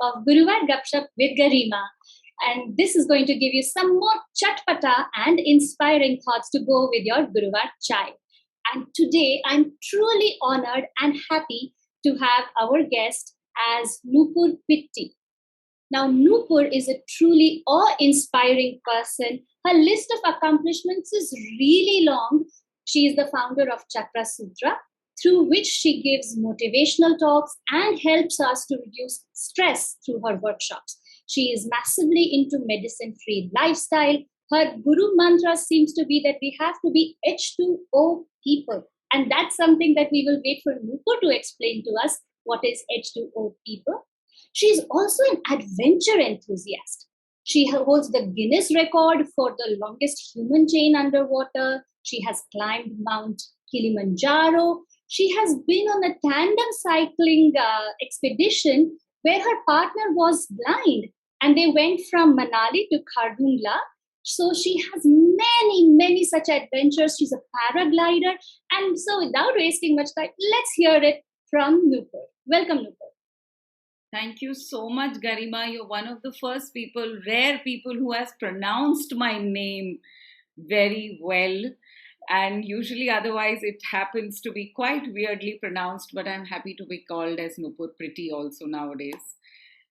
of Guruwar Gupshup with Garima. And this is going to give you some more chatpata and inspiring thoughts to go with your Guruwar chai. And today I'm truly honored and happy to have our guest as Nupur Pittie. Now, Nupur is a truly awe-inspiring person. Her list of accomplishments is really long. She is the founder of Chakrasutra, through which she gives motivational talks and helps us to reduce stress through her workshops. She is massively into medicine-free lifestyle. Her guru mantra seems to be that we have to be H2O people. And that's something that we will wait for Nupur to explain to us what is H2O people. She is also an adventure enthusiast. She holds the Guinness record for the longest human chain underwater. She has climbed Mount Kilimanjaro. She has been on a tandem cycling expedition where her partner was blind and they went from Manali to Khardungla. So she has many such adventures. She's a paraglider. And so without wasting much time, let's hear it from Nupur. Welcome, Nupur. Thank you so much, Garima. You're one of the first people, rare people who has pronounced my name very well. And usually otherwise it happens to be quite weirdly pronounced, but I'm happy to be called as Nupur Pittie also nowadays.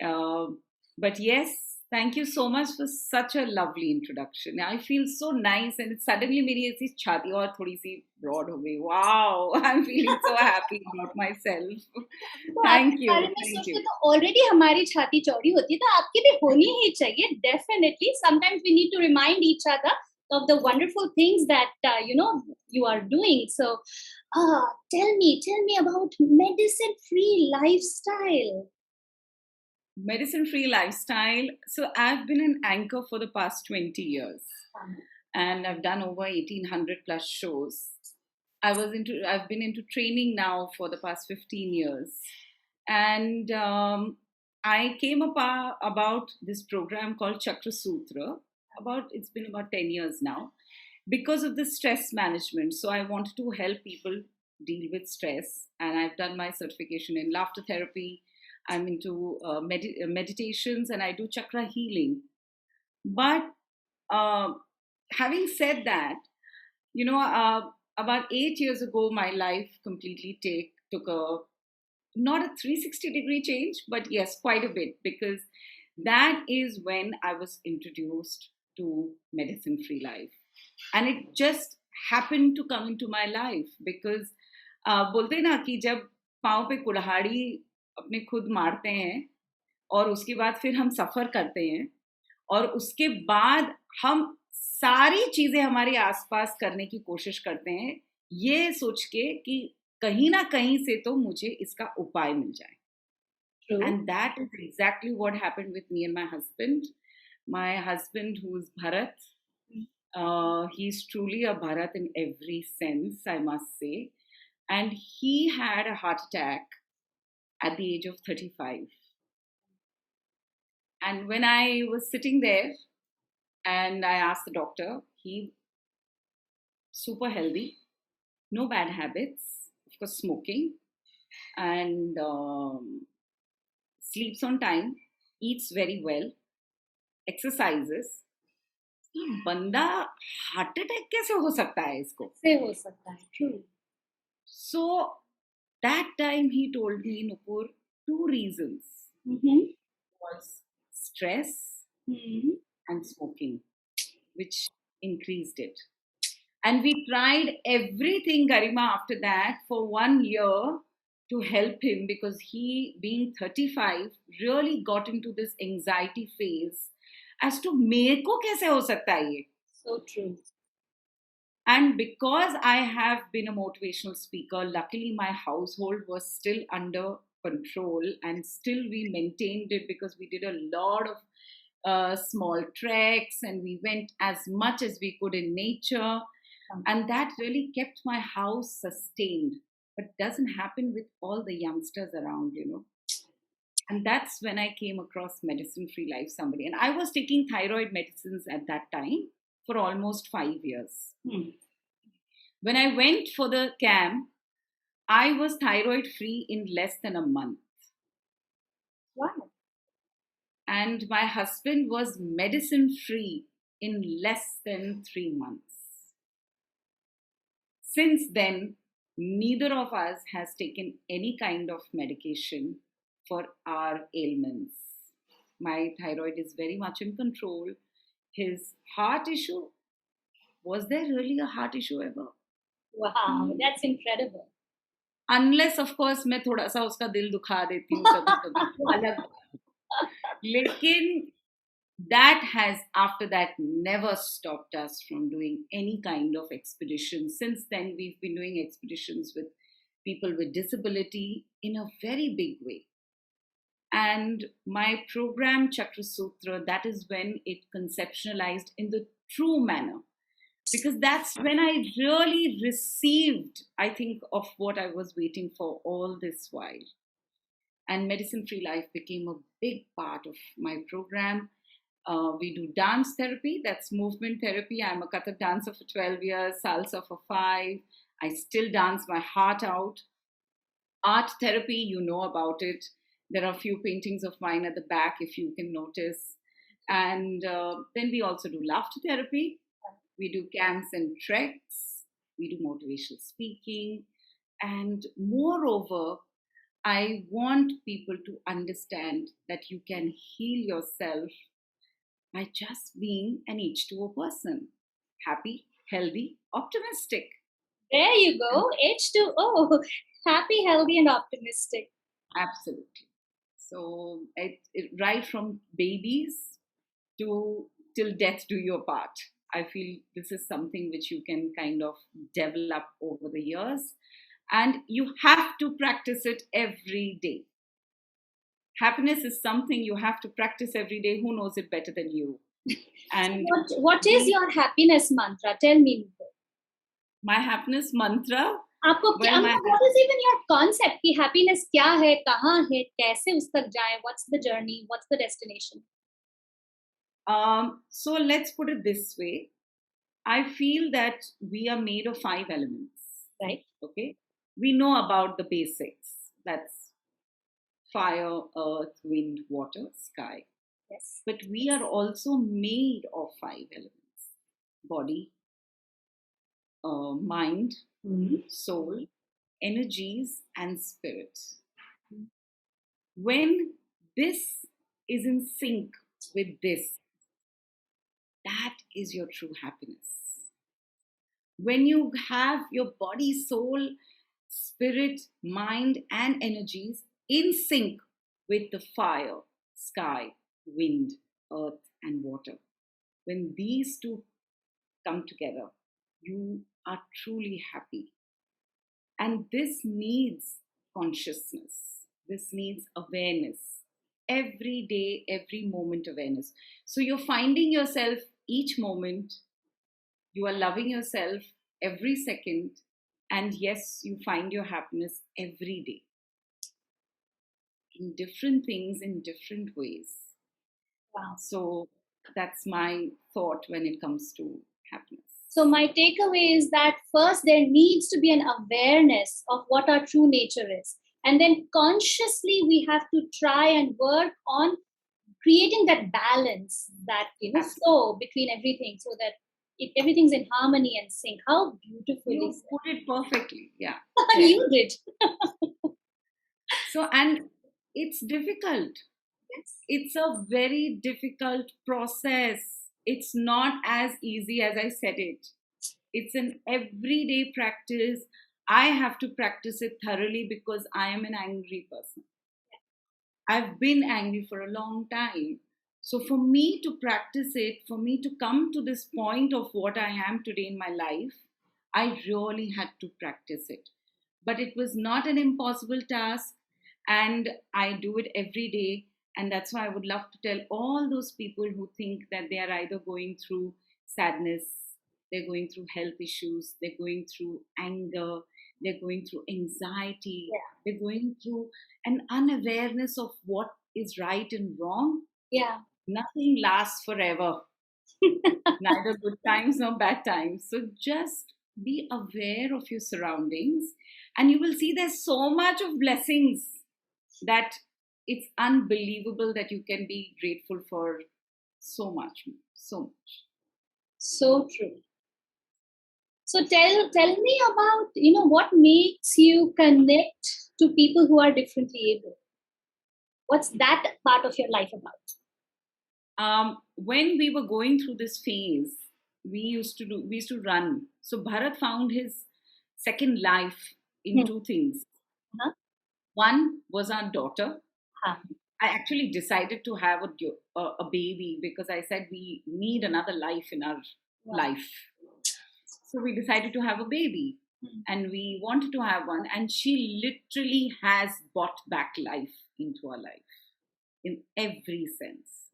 But yes, thank you so much for such a lovely introduction. I feel so nice and suddenly मेरी ऐसी छाती और थोड़ी सी broad हो गई. Wow, I'm feeling so happy about myself. Thank you. Thank you. तो already हमारी छाती चौड़ी होती है तो आपकी भी होनी ही चाहिए. Definitely. Sometimes we need to remind each other of the wonderful things that you are doing. So, tell me about medicine-free lifestyle. Medicine-free lifestyle. So I've been an anchor for the past 20 years, and I've done over 1,800 plus shows. I've been into training now for the past 15 years, and I came about this program called Chakrasutra. It's been about 10 years now, because of the stress management. So I wanted to help people deal with stress, and I've done my certification in laughter therapy. I'm into meditations, and I do chakra healing. But having said that, about 8 years ago, my life completely took a, not a 360-degree change, but yes, quite a bit, because that is when I was introduced to medicine-free life. And it just happened to come into my life because बोलते ना कि जब पाँव पे कुल्हाड़ी अपने खुद मारते हैं और उसके बाद फिर हम सफ़र करते हैं और उसके बाद हम सारी चीज़ें हमारे आसपास करने की कोशिश करते हैं ये सोच के कि कहीं ना कहीं से तो मुझे इसका उपाय मिल जाए. True. And that is exactly what happened with me and my husband. My husband, who's Bharat, he's truly a Bharat in every sense, I must say. And he had a heart attack at the age of 35. And when I was sitting there and I asked the doctor, he super healthy, no bad habits, of course smoking, and sleeps on time, eats very well, exercises. बंदा heart attack कैसे हो सकता है इसको? से हो सकता है. True. So that time he told me, Nupur, 2 reasons. Was stress and smoking, which increased it. And we tried everything, Garima, after that for 1 year to help him because he, being 35, really got into this anxiety phase as to मेरे को कैसे हो सकता है ये? So true. And because I have been a motivational speaker, luckily my household was still under control and still we maintained it because we did a lot of small treks and we went as much as we could in nature. And that really kept my house sustained. But doesn't happen with all the youngsters around, And that's when I came across medicine-free life, somebody. And I was taking thyroid medicines at that time for almost 5 years. When I went for the camp, I was thyroid-free in less than a month. Wow. And my husband was medicine free in less than 3 months. Since then, neither of us has taken any kind of medication for our ailments. My thyroid is very much in control. His heart issue, was there really a heart issue ever? Wow, that's incredible. Unless of course मैं थोड़ा सा उसका दिल दुखा देती हूँ कभी कभी, वो अलग बात है. लेकिन that has, after that, never stopped us from doing any kind of expedition. Since then, we've been doing expeditions with people with disability in a very big way. And my program, Chakrasutra, that is when it conceptualized in the true manner. Because that's when I really received, I think, of what I was waiting for all this while. And Medicine Free Life became a big part of my program. We do dance therapy, that's movement therapy. I'm a Kathak dancer for 12 years, salsa for 5. I still dance my heart out. Art therapy, you know about it. There are a few paintings of mine at the back, if you can notice. And then we also do laughter therapy. We do camps and treks. We do motivational speaking. And moreover, I want people to understand that you can heal yourself by just being an H2O person. Happy, healthy, optimistic. There you go, H2O. Happy, healthy, and optimistic. Absolutely. So, right from babies to till death do you part. I feel this is something which you can kind of develop over the years. And you have to practice it every day. Happiness is something you have to practice every day. Who knows it better than you? And what is your happiness mantra? Tell me. My happiness mantra? आपको क्या, what is even your concept कि happiness क्या है, कहाँ है, कैसे उस तक जाए? What's the journey? What's the destination? So let's put it this way. I feel that we are made of 5 elements. Right. Okay. We know about the basics. That's fire, earth, wind, water, sky. Yes. But we are also made of 5 elements. Body, mind, soul, energies, and spirit. When this is in sync with this, that is your true happiness. When you have your body, soul, spirit, mind, and energies in sync with the fire, sky, wind, earth, and water, when these two come together, you are truly happy. And this needs consciousness. This needs awareness. Every day, every moment awareness. So you're finding yourself each moment. You are loving yourself every second. And yes, you find your happiness every day. In different things, in different ways. Wow. So that's my thought when it comes to happiness. So my takeaway is that first there needs to be an awareness of what our true nature is. And then consciously we have to try and work on creating that balance, that flow between everything, so that everything's in harmony and sync. How beautifully you put it perfectly. Yeah. You did. So, and it's difficult. Yes. It's a very difficult process. It's not as easy as I said it. It's an everyday practice. I have to practice it thoroughly because I am an angry person. I've been angry for a long time. So for me to practice it, for me to come to this point of what I am today in my life, I really had to practice it. But it was not an impossible task, and I do it every day. And that's why I would love to tell all those people who think that they are either going through sadness, they're going through health issues, they're going through anger, they're going through anxiety, they're going through an unawareness of what is right and wrong. Yeah. Nothing lasts forever. Neither good times nor bad times. So just be aware of your surroundings, and you will see there's so much of blessings that it's unbelievable that you can be grateful for so much, so much. So true. So tell me about, what makes you connect to people who are differently able. What's that part of your life about? When we were going through this phase, we used to run. So Bharat found his second life in two things. Uh-huh. One was our daughter. Huh. I actually decided to have a baby because I said we need another life in our life. So we decided to have a baby, and we wanted to have one. And she literally has brought back life into our life in every sense.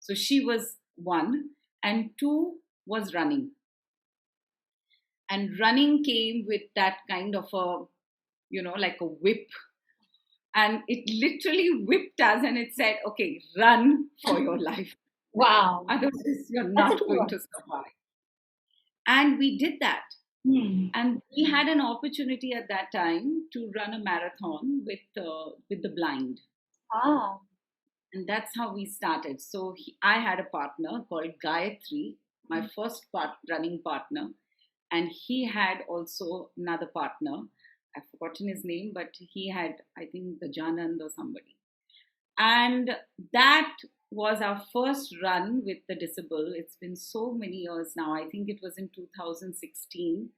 So she was one, and two was running. And running came with that kind of a, like a whip. And it literally whipped us and it said, okay, run for your life. Wow. Otherwise, you're not going to survive. And we did that. And we had an opportunity at that time to run a marathon with the blind. And that's how we started. So I had a partner called Gayatri, my first running partner. And he had also another partner. I've forgotten his name, but he had, I think, the Janand or somebody. And that was our first run with the Disable. It's been so many years now. I think it was in 2016.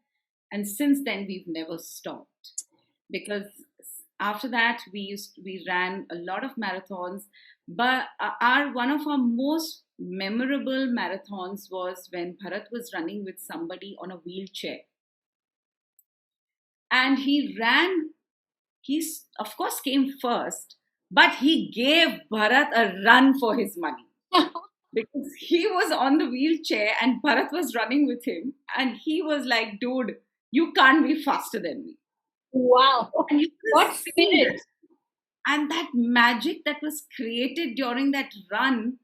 And since then, we've never stopped. Because after that, we ran a lot of marathons. But one of our most memorable marathons was when Bharat was running with somebody on a wheelchair. And he of course came first, but he gave Bharat a run for his money. Because he was on the wheelchair and Bharat was running with him. And he was like, dude, you can't be faster than me. Wow. What spirit. And that magic that was created during that run,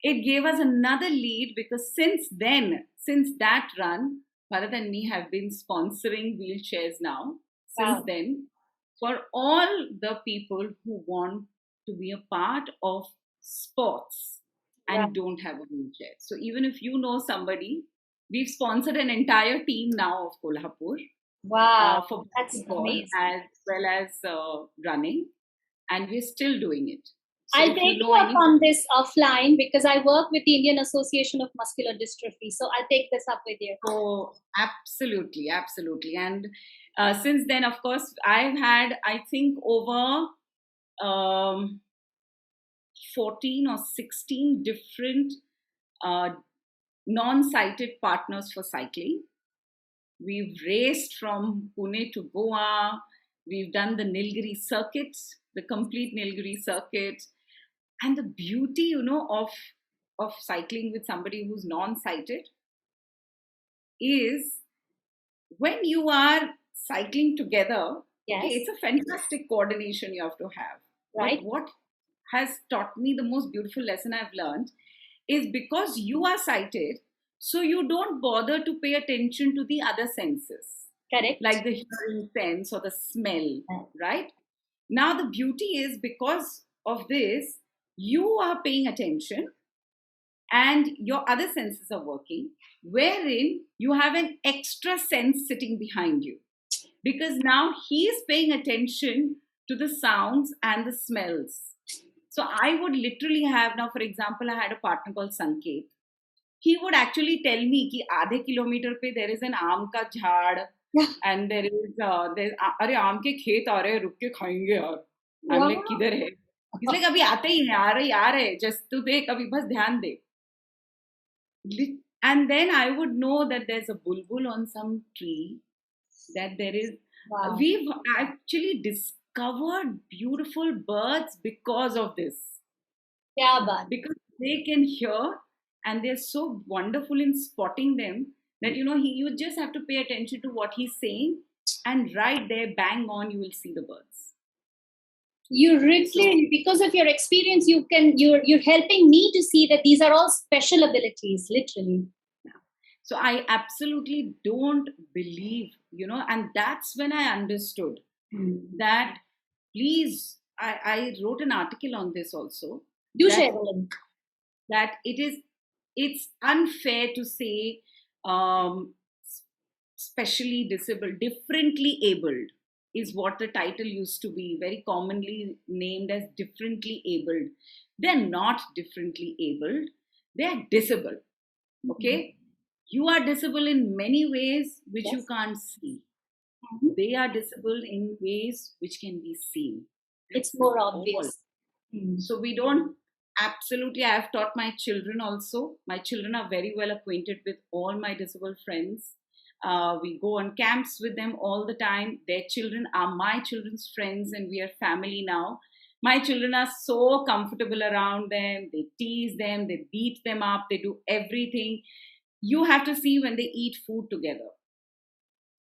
it gave us another lead, because since that run, Bharat and me have been sponsoring wheelchairs now. Since then, for all the people who want to be a part of sports and don't have a wheelchair. So even if you know somebody, we've sponsored an entire team now of Kolhapur. Wow, for that's amazing. As well as running, and we're still doing it. So I'll take you up on this offline, because I work with the Indian Association of Muscular Dystrophy. So I'll take this up with you. Oh, absolutely. And since then, of course, I've had, I think, over 14 or 16 different non-sighted partners for cycling. We've raced from Pune to Goa. We've done the Nilgiri circuit, the complete Nilgiri circuit. And the beauty, of cycling with somebody who's non-sighted is when you are cycling together, okay, it's a fantastic coordination you have to have. Right. But what has taught me the most beautiful lesson I've learned is, because you are sighted, so you don't bother to pay attention to the other senses. Correct. Like the hearing sense or the smell, right? Now the beauty is, because of this, you are paying attention and your other senses are working, wherein you have an extra sense sitting behind you. Because now he is paying attention to the sounds and the smells. So I would literally have, now for example, I had a partner called Sanket. He would actually tell me कि आधे kilometre पे there is an आम का झाड़ and there is अरे आम के खेत आ रहे हैं, रुक के खाएंगे यार. I'm like, किधर है? He's like, अभी आते ही हैं, आ रहे, just तू देख, अभी बस ध्यान दे. And then I would know that there's a bulbul on some tree, that there is. We've actually discovered beautiful birds because of this. Because they can hear, and they're so wonderful in spotting them that, you just have to pay attention to what he's saying, and right there, bang on, you will see the birds. You really, because of your experience, you're helping me to see that these are all special abilities, literally. So I absolutely don't believe, and that's when I understood that, please I wrote an article on this also. Do that share the link. that it's unfair to say um, specially disabled, differently abled is what the title used to be, very commonly named as differently abled. They're not differently abled, they're disabled. Okay? You are disabled in many ways which you Yes. can't see. Mhm. They are disabled in ways which can be seen. It's That's more all. obvious. So we don't absolutely, I have taught my children also. My children are very well acquainted with all my disabled friends. We go on camps with them all the time. Their children are my children's friends, and we are family now. My children are so comfortable around them. They tease them, they beat them up, they do everything. You have to see when they eat food together.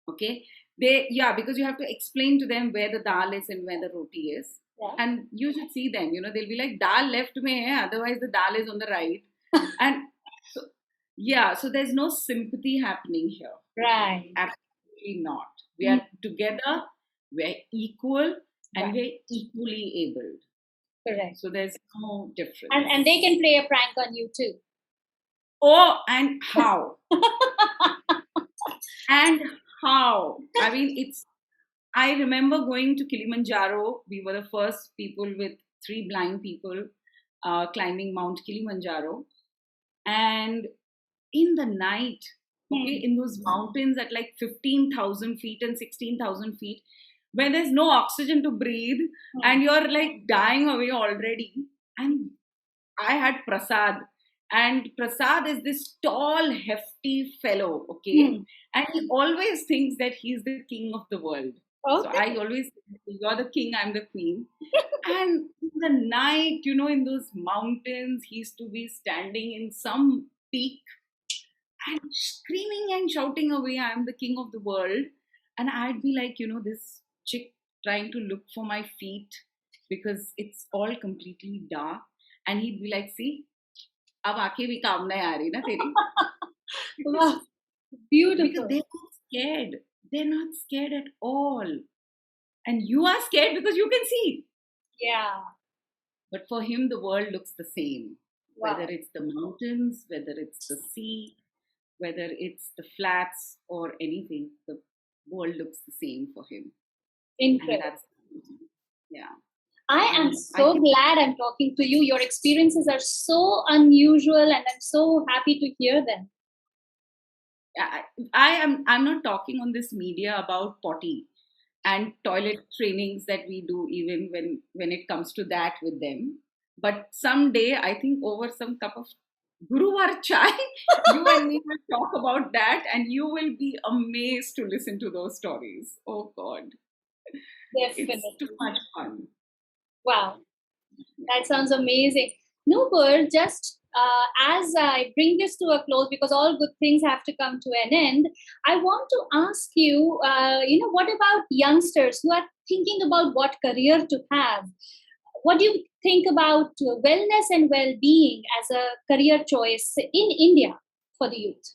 Okay? Because you have to explain to them where the dal is and where the roti is. Yeah. And you should see them, they'll be like, dal left mein hai, otherwise the dal is on the right. And so, so there's no sympathy happening here. Right. Absolutely not. We are together, we're equal, and Right. we're equally abled. Correct. So there's no difference. And they can play a prank on you too. Oh, and how? And how? I mean, I remember going to Kilimanjaro. We were the first people with 3 blind people climbing Mount Kilimanjaro. And in the night, okay, in those mountains at like 15,000 feet and 16,000 feet, where there's no oxygen to breathe and you're like dying away already. And I had Prasad. And Prasad is this tall, hefty fellow, okay? And he always thinks that he's the king of the world. Okay. So I always say, you're the king, I'm the queen. And in the night, in those mountains, he used to be standing in some peak and screaming and shouting away, I'm the king of the world. And I'd be like, this chick trying to look for my feet because it's all completely dark. And he'd be like, see, अब आंखें भी काम नहीं आ रही ना तेरी. Wow. Beautiful. Because they're not scared. They're not scared at all. And you are scared because you can see. Yeah. But for him, the world looks the same. Wow. Whether it's the mountains, whether it's the sea, whether it's the flats or anything, the world looks the same for him. Incredible. Yeah. I am so glad I'm talking to you. Your experiences are so unusual and I'm so happy to hear them. I'm not talking on this media about potty and toilet trainings that we do even when it comes to that with them. But someday, I think over some cup of Guruwar chai, you and me will talk about that and you will be amazed to listen to those stories. Oh God. Definitely. It's too much fun. Wow. That sounds amazing. Nupur, just as I bring this to a close, because all good things have to come to an end, I want to ask you, what about youngsters who are thinking about what career to have? What do you think about wellness and well-being as a career choice in India for the youth?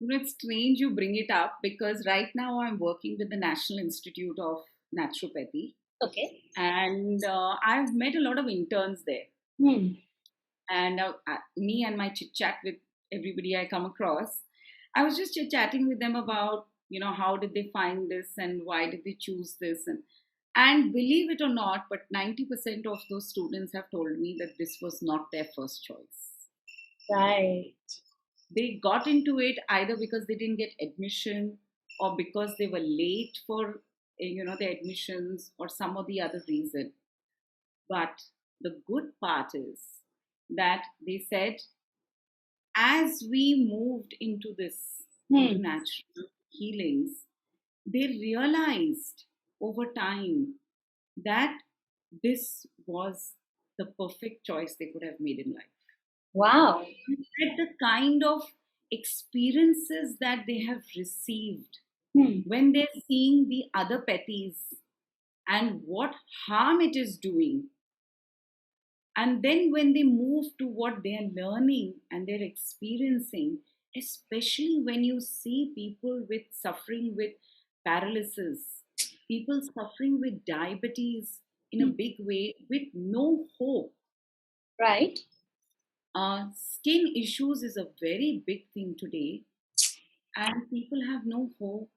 It's strange you bring it up because right now I'm working with the National Institute of Naturopathy. Okay. And I've met a lot of interns there. And me and my chit chat with everybody I come across, I was just chit chatting with them about, how did they find this and why did they choose this? And believe it or not, but 90% of those students have told me that this was not their first choice. Right. They got into it either because they didn't get admission or because they were late for their admissions or some or the other reason. But the good part is that they said, as we moved into this natural healings, they realized over time that this was the perfect choice they could have made in life. Wow. That the kind of experiences that they have received when they're seeing the other petties and what harm it is doing. And then when they move to what they're learning and they're experiencing, especially when you see people suffering with paralysis, people suffering with diabetes, in a big way with no hope. Right. Skin issues is a very big thing today, and people have no hope.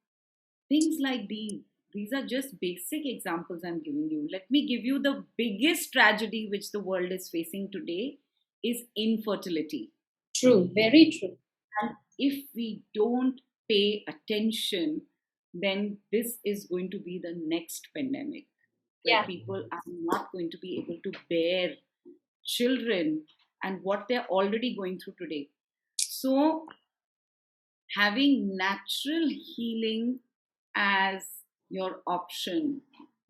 Things like these are just basic examples I'm giving you. Let me give you the biggest tragedy which the world is facing today is infertility. True. Very true. And if we don't pay attention, then this is going to be the next pandemic where Yeah. people are not going to be able to bear children and what they're already going through today. So, having natural healing as your option,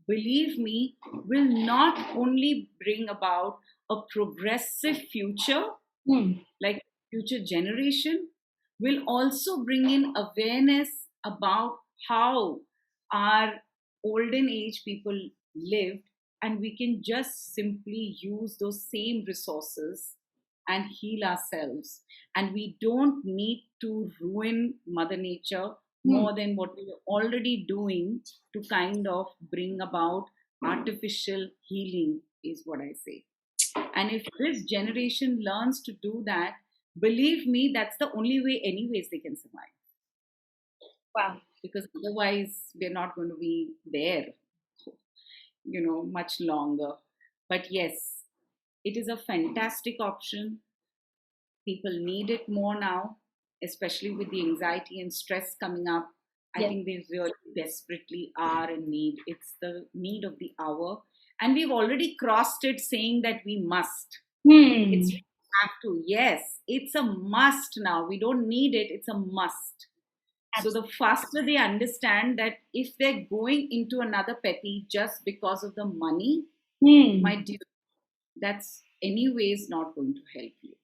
believe me, will not only bring about a progressive future, like future generation, will also bring in awareness about how our olden age people lived, and we can just simply use those same resources and heal ourselves. And we don't need to ruin Mother Nature more than what we are already doing to kind of bring about artificial healing, is what I say. And if this generation learns to do that, believe me, that's the only way, anyways, they can survive. Wow. Because otherwise, we're not going to be there, much longer. But yes, it is a fantastic option. People need it more now, especially with the anxiety and stress coming up. I think they really desperately are in need. It's the need of the hour. And we've already crossed it saying that we must. It's have to. Yes, it's a must now. We don't need it. It's a must. Absolutely. So the faster they understand that if they're going into another petty just because of the money, my dear, that's anyways not going to help you.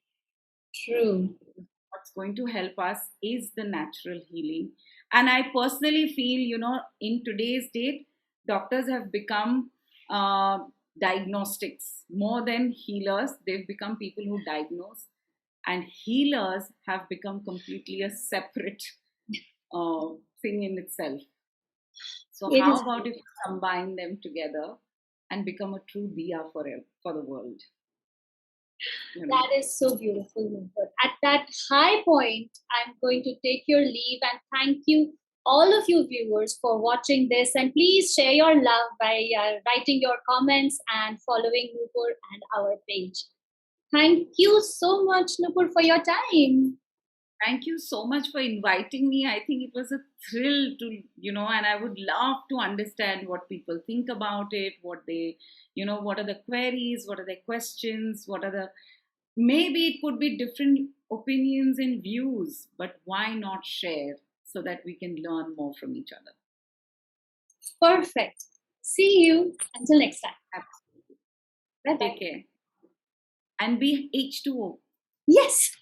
True. What's going to help us is the natural healing. And I personally feel, in today's date, doctors have become diagnostics more than healers. They've become people who diagnose, and healers have become completely a separate thing in itself. So how about if we combine them together and become a true diya for the world? That is so beautiful, Nupur. At that high point, I'm going to take your leave and thank you, all of you viewers, for watching this. And please share your love by writing your comments and following Nupur and our page. Thank you so much, Nupur, for your time. Thank you so much for inviting me. I think it was a thrill to, and I would love to understand what people think about it, what they, what are the queries, what are the questions, maybe it could be different opinions and views, but why not share so that we can learn more from each other? Perfect. See you until next time. Absolutely. Bye-bye. Take care. And be H2O. Yes.